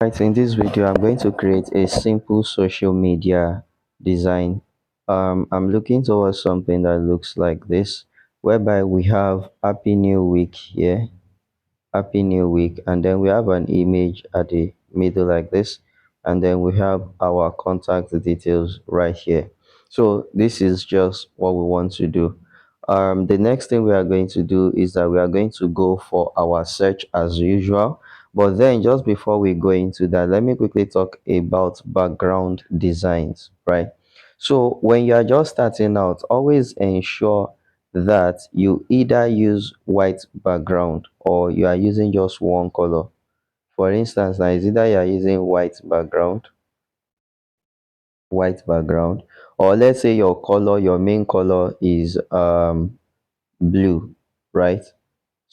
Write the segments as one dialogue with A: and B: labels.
A: Right, in this video, I'm going to create a simple social media design. I'm looking towards something that looks like this, whereby we have Happy New Week here, Happy New Week, and then we have an image at the middle like this, and then we have our contact details right here. So this is just what we want to do. The next thing we are going to do is that we are going to go for our search as usual. But then just before we go into that, let me quickly talk about background designs, right? So when you are just starting out, always ensure that you either use white background or you are using just one color. For instance, now is either you are using white background, or let's say your color, your main color is blue, right?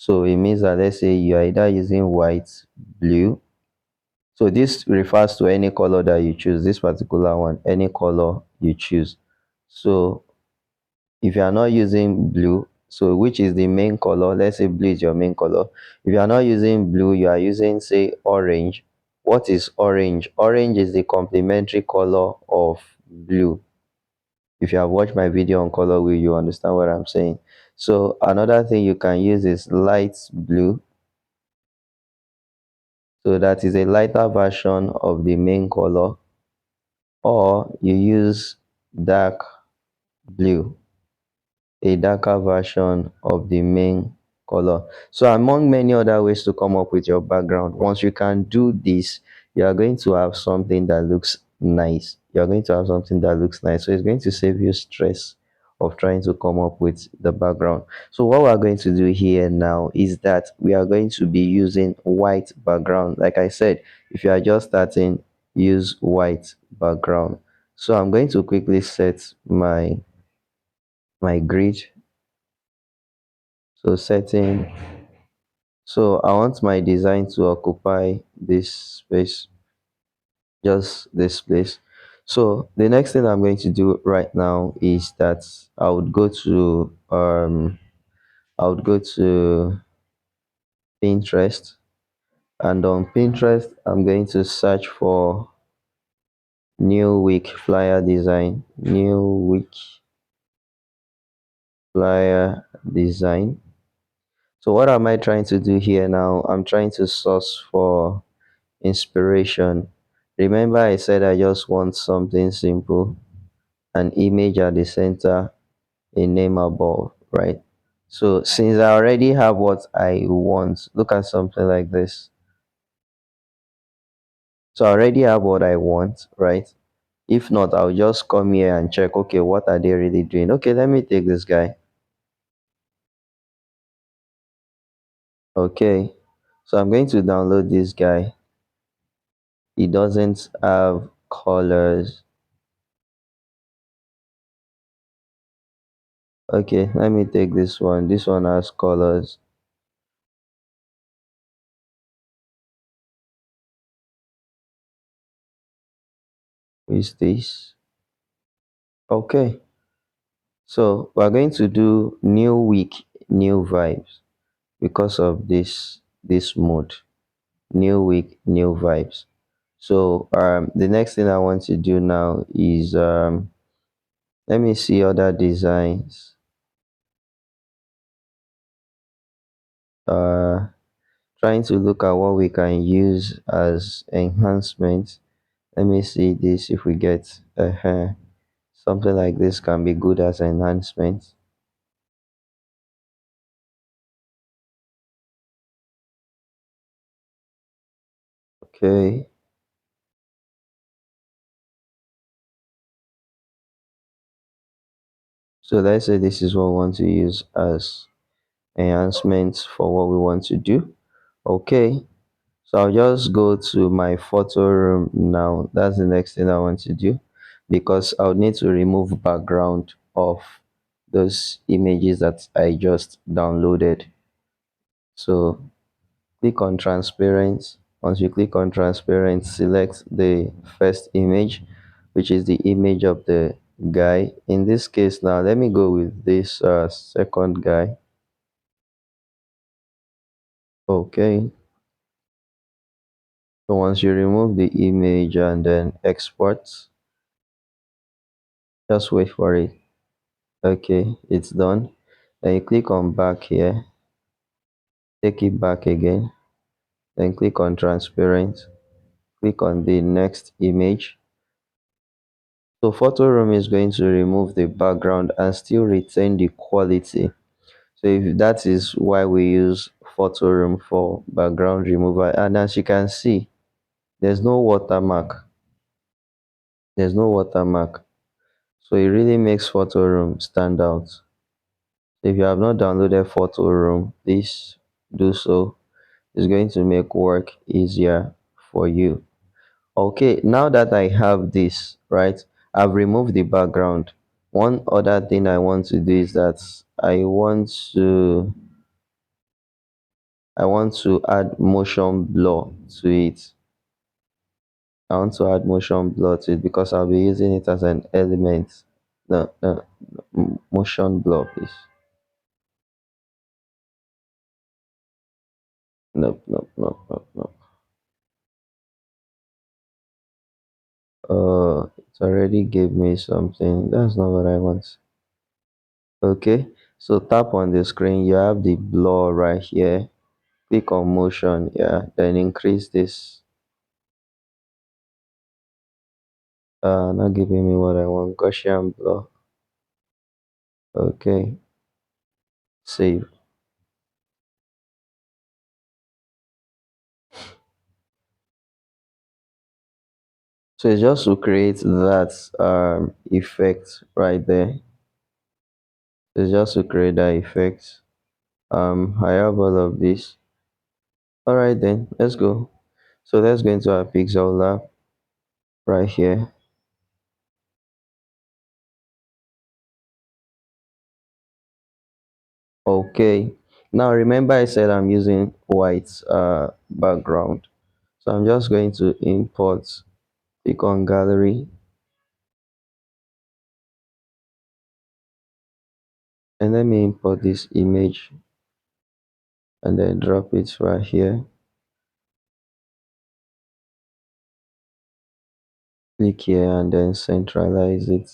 A: So it means that let's say you are either using white, blue. So this refers to any color that you choose, this particular one, any color you choose. So if you are not using blue, so which is the main color, let's say blue is your main color. If you are not using blue, you are using, say, orange. What is orange? Orange is the complementary color of blue. If you have watched my video on color wheel, you understand what I'm saying. So another thing you can use is light blue. So that is a lighter version of the main color, or you use dark blue, a darker version of the main color. So among many other ways to come up with your background, once you can do this, you are going to have something that looks nice. You're going to have something that looks nice. So it's going to save you stress of trying to come up with the background. So what we're going to do here now is that we are going to be using white background. Like I said, if you are just starting, use white background. So I'm going to quickly set my grid. So setting, so I want my design to occupy this space, just this place. So the next thing I'm going to do right now is that I would go to Pinterest, and on Pinterest I'm going to search for new week flyer design, new week flyer design. So what am I trying to do here now? I'm trying to source for inspiration. Remember I said I just want something simple, an image at the center, a name above, right? So since I already have what I want, look at something like this. So I already have what I want, right? If not, I'll just come here and check, okay, what are they really doing? Okay, let me take this guy. Okay, so I'm going to download this guy. It doesn't have colors. Okay, let me take this one. This one has colors. Is this? Okay, so we're going to do new week, new vibes because of this mode. New week, new vibes. So the next thing I want to do now is let me see other designs. Uh Trying to look at what we can use as enhancements. Let me see this, if we get something like this can be good as enhancement. Okay, so let's say this is what we want to use as enhancements for what we want to do. Okay, so I'll just go to my photo room now. That's the next thing I want to do, because I'll need to remove background of those images that I just downloaded. So click on transparent. Once you click on transparent, select the first image, which is the image of the guy. In this case now, let me go with this second guy. Okay, So once you remove the image and then export, just wait for it. Okay, it's done. Then you click on back here, take it back again, then click on transparent, click on the next image. So photo room is going to remove the background and still retain the quality. So if that is why we use photo room for background removal. And as you can see, there's no watermark. There's no watermark. So it really makes photo room stand out. If you have not downloaded photo room, please do so. It's going to make work easier for you. Okay, now that I have this, right, I've removed the background. One other thing I want to do is that I want to add motion blur to it. I want to add motion blur to it because I'll be using it as an element. No, no, motion blur, please. Nope, nope, nope, nope, nope. It already gave me something. That's not what I want. Okay, so tap on the screen. You have the blur right here. Click on motion, yeah, then increase this. Not giving me what I want. Gaussian blur. Okay, save. So it's just to create that effect right there. It's just to create that effect. I have all of this. All right, then let's go. So let's go into our pixel lab right here. Okay, now remember I said I'm using white background, so I'm just going to import. Click on gallery, and let me import this image and then drop it right here. Click here and then centralize it.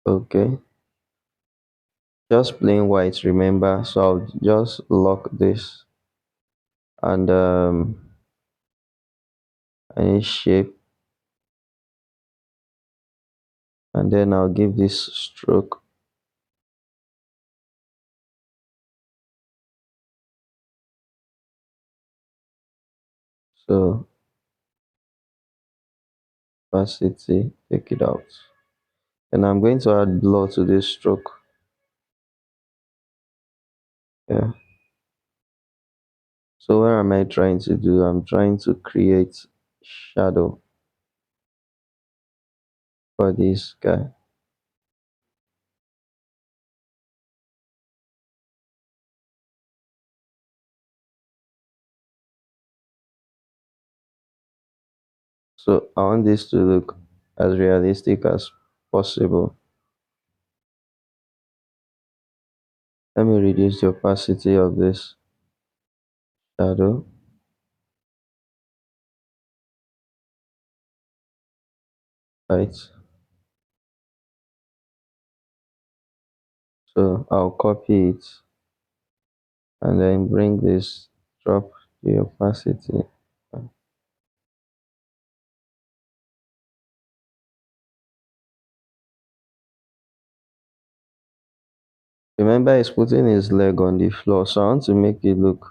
A: Okay, just plain white, remember. So I'll just lock this and any shape, and then I'll give this stroke. So opacity, take it out, and I'm going to add blur to this stroke. Yeah, so what am I trying to do? I'm trying to create shadow for this guy. So I want this to look as realistic as possible. Let me reduce the opacity of this shadow. Right, so I'll copy it and then bring this, drop the opacity. Remember he's putting his leg on the floor, so I want to make it look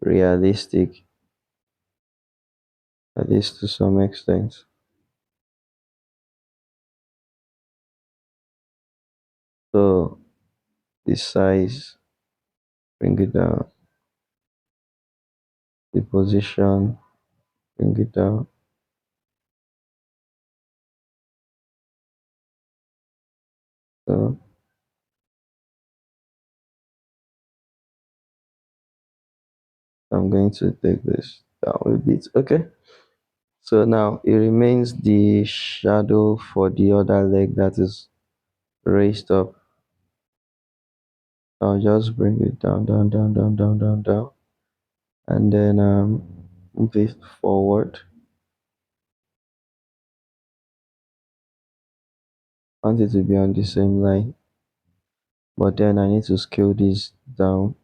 A: realistic, at least to some extent. So the size, bring it down, the position, bring it down. So I'm going to take this down a bit. Okay, so now it remains the shadow for the other leg that is raised up. I'll just bring it down, down, down, down, down, down, down. and then move it forward. I want it to be on the same line, but then I need to scale this down.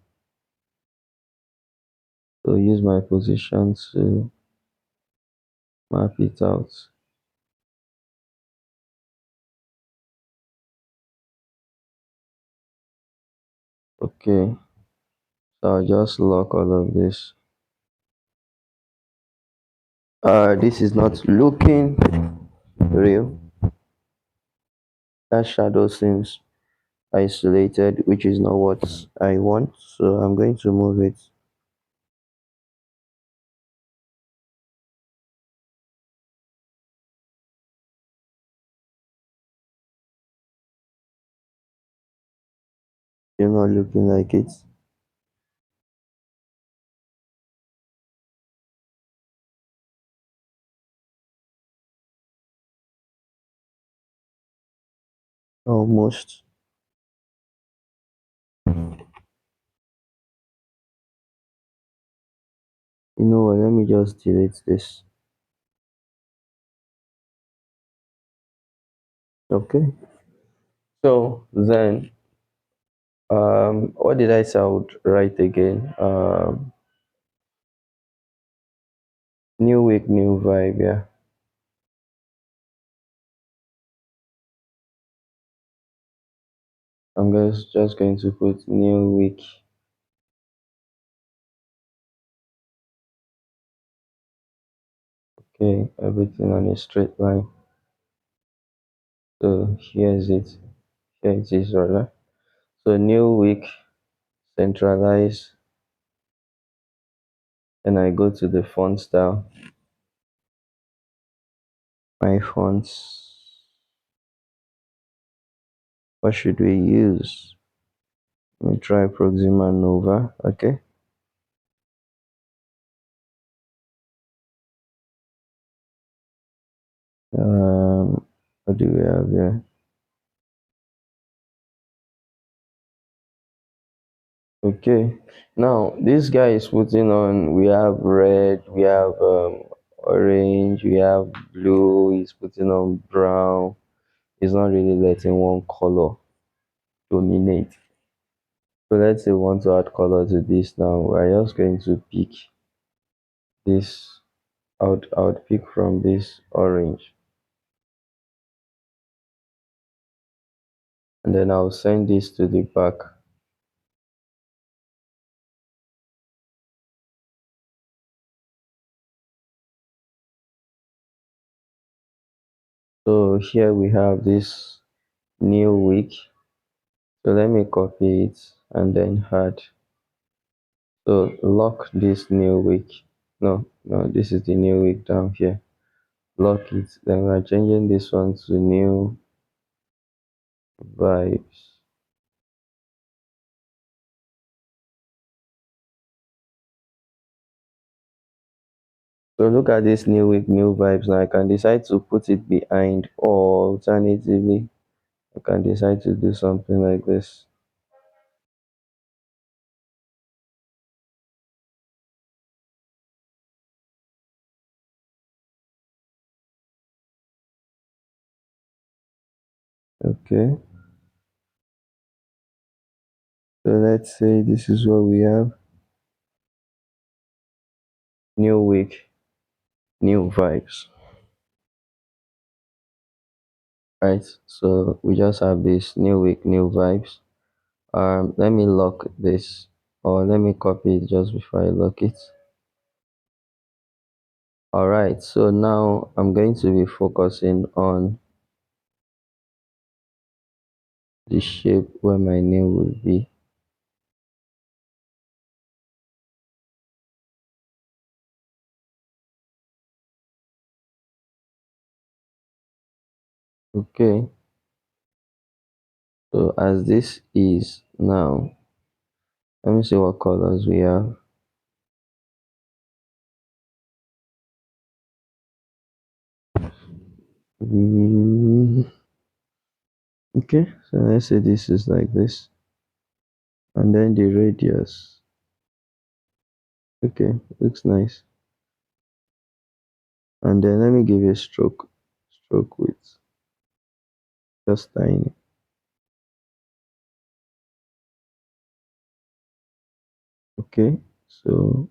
A: So use my position to map it out. Okay, so I'll just lock all of this. This is not looking real. That shadow seems isolated, which is not what I want. So I'm going to move it. You're not looking like it. Almost. You know what? Let me just delete this. Okay. So then, what did I say I would write again? New week, new vibe. Yeah. I'm just going to put new week. Okay, everything on a straight line. So here's it. Here it is, rather. So new week, centralize, and I go to the font style. My fonts. What should we use? Let me try Proxima Nova. Okay. What do we have here? Okay. Now this guy is putting on. We have red. We have orange. We have blue. He's putting on brown. He's not really letting one color dominate. So let's say we want to add color to this now. We're just going to pick this out. I would pick from this orange, and then I'll send this to the back. So here we have this new week. So let me copy it and then add. So lock this new week. No, this is the new week down here. Lock it. Then we're changing this one to new vibes. So look at this new week, new vibes. Now I can decide to put it behind, or alternatively, I can decide to do something like this. Okay. So let's say this is what we have. New week, new vibes. Right. So we just have this new week, new vibes. Let me lock this, or let me copy it just before I lock it. All right. So now I'm going to be focusing on the shape where my name will be. Okay. So as this is now, let me see what colors we have. Mm, okay. So let's say this is like this, and then the radius. Okay, looks nice. And then let me give you a stroke width, just tiny. Okay, so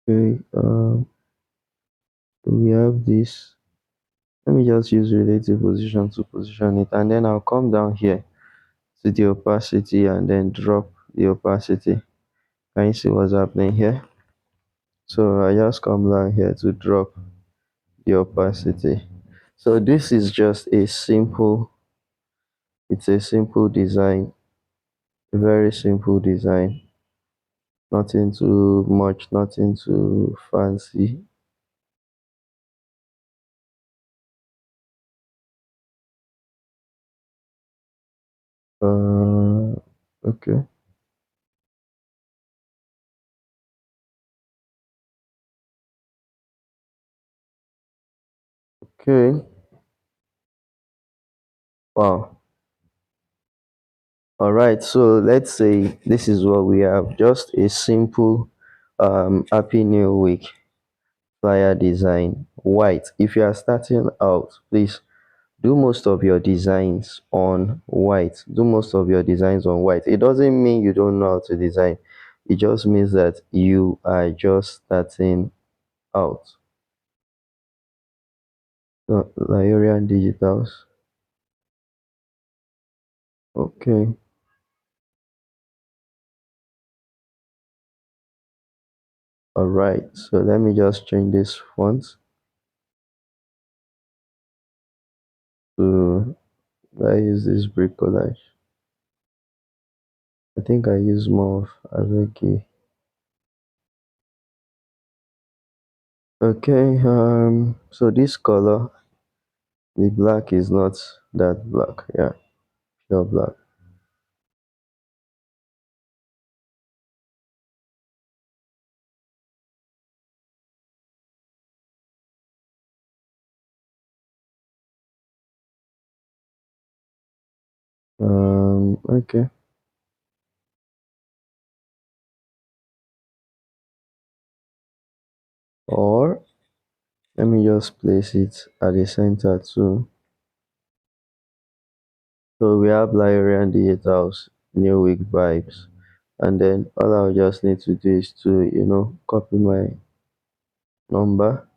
A: okay, so we have this. Let me just use relative position to position it, and then I'll come down here to the opacity and then drop the opacity. Can you see what's happening here? So I just come down here to drop the opacity. So this is just a simple, it's a simple design, a very simple design. Nothing too much, nothing too fancy. Uh, okay, okay. Wow. All right. So let's say this is what we have. Just a simple Happy New Week flyer design. White. If you are starting out, please do most of your designs on white. Do most of your designs on white. It doesn't mean you don't know how to design. It just means that you are just starting out. So, Lyorian Digitals. Okay. All right. So let me just change this font to, I use this bricolage. I think I use more of Avegi. Okay. So this color, the black is not that black. Yeah, pure black. Okay. Or let me just place it at the center too. So we have Lyra and Digitals, New Week vibes. And then all I'll just need to do is to, copy my number.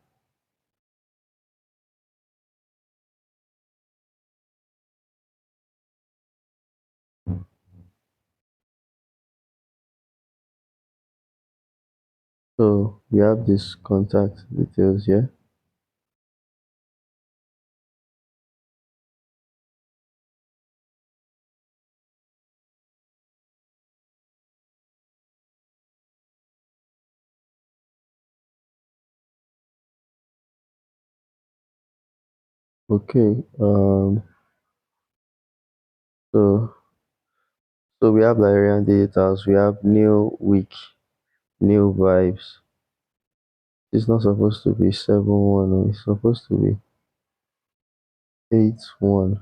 A: So we have this contact details here. Okay. So we have Lyra and Digitals. We have New Week, New Vibes. It's not supposed to be 7-1. It's supposed to be 8-1.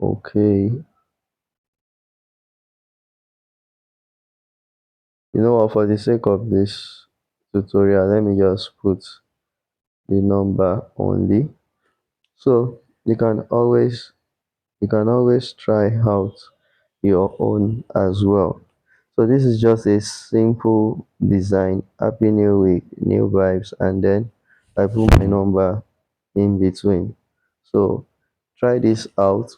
A: Okay. You know what? For the sake of this tutorial, let me just put the number only. So you can always try out your own as well. So this is just a simple design. Happy New Week, new vibes, and then I put my number in between. So try this out.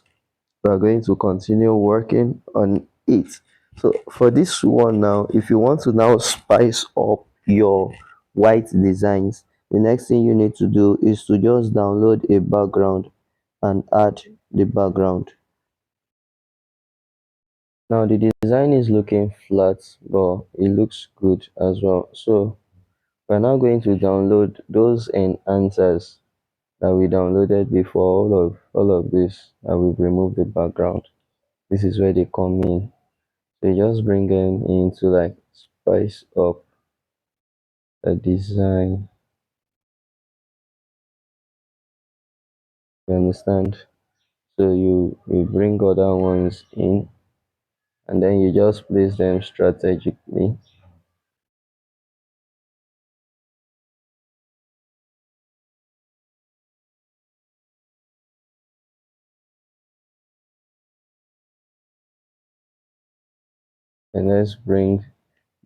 A: We are going to continue working on it. So for this one now, if you want to now spice up your white designs, the next thing you need to do is to just download a background and add the background. Now the design is looking flat, but it looks good as well. So we're now going to download those enhancers that we downloaded before, all of this, and we've removed the background. This is where they come in. So you just bring them in to like spice up the design. You understand? So you bring other ones in, and then you just place them strategically, and let's bring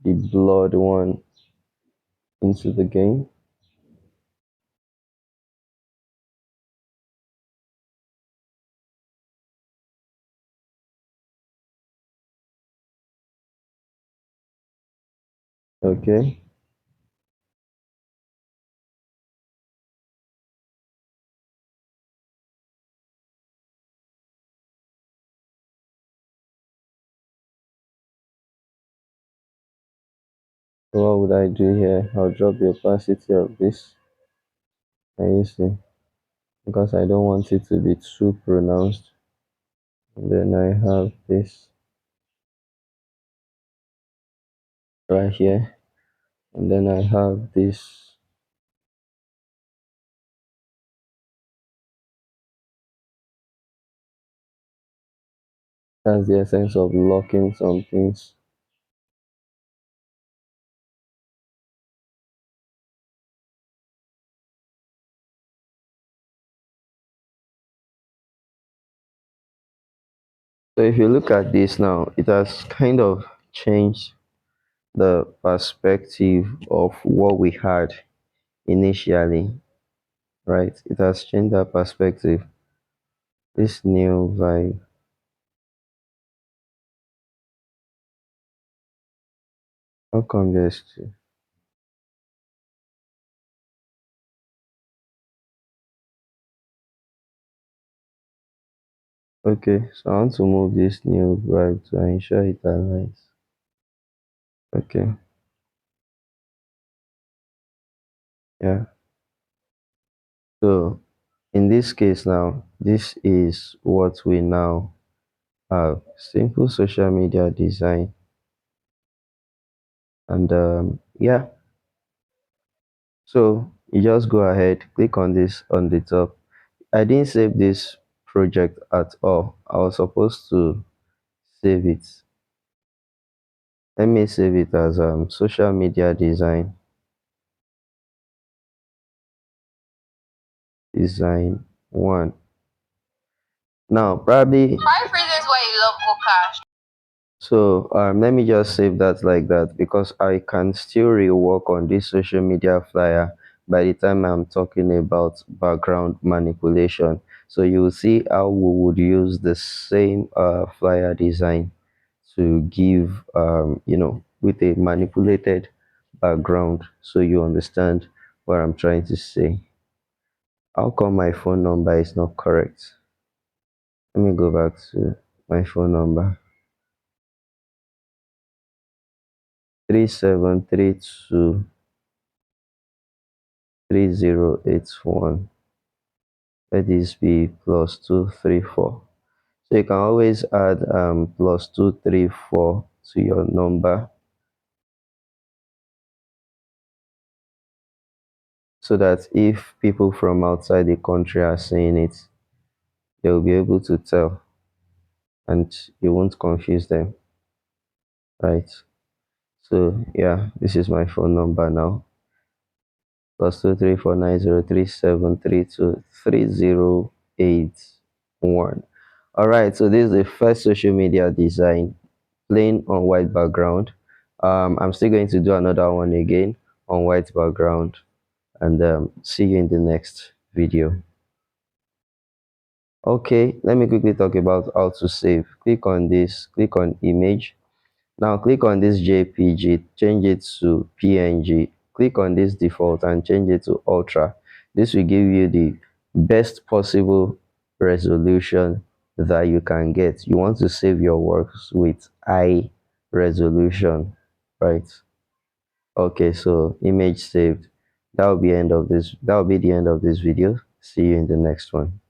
A: the blood one into the game. Okay. So what would I do here? I'll drop the opacity of this. Can you see? Because I don't want it to be too pronounced. And then I have this right here. And then I have this. That's the essence of locking some things. So if you look at this now, it has kind of changed the perspective of what we had initially, right? It has changed that perspective. This new vibe. How come there's two? Okay, so I want to move this new vibe to ensure it aligns. Okay, yeah. So in this case now, this is what we now have. Simple social media design. And yeah, so you just go ahead, click on this on the top. I didn't save this project at all. I was supposed to save it. Let me save it as social media design one. Now probably five reasons why you love Okash. So let me just save that like that because I can still rework on this social media flyer by the time I'm talking about background manipulation. So you will see how we would use the same flyer design to give with a manipulated background so you understand what I'm trying to say. How come my phone number is not correct? Let me go back to my phone number. 37323081. Let this be +234. So you can always add +234 to your number so that if people from outside the country are seeing it, they'll be able to tell and you won't confuse them, right? So yeah, this is my phone number now. +2349037323081. All right, so this is the first social media design, plain on white background. I'm still going to do another one again on white background, and see you in the next video. Okay, let me quickly talk about how to save. Click on this, click on image. Now click on this JPG, change it to PNG. Click on this default and change it to Ultra. This will give you the best possible resolution that you can get. You want to save your works with high resolution, right? Okay, so image saved. That will be the end of this video. See you in the next one.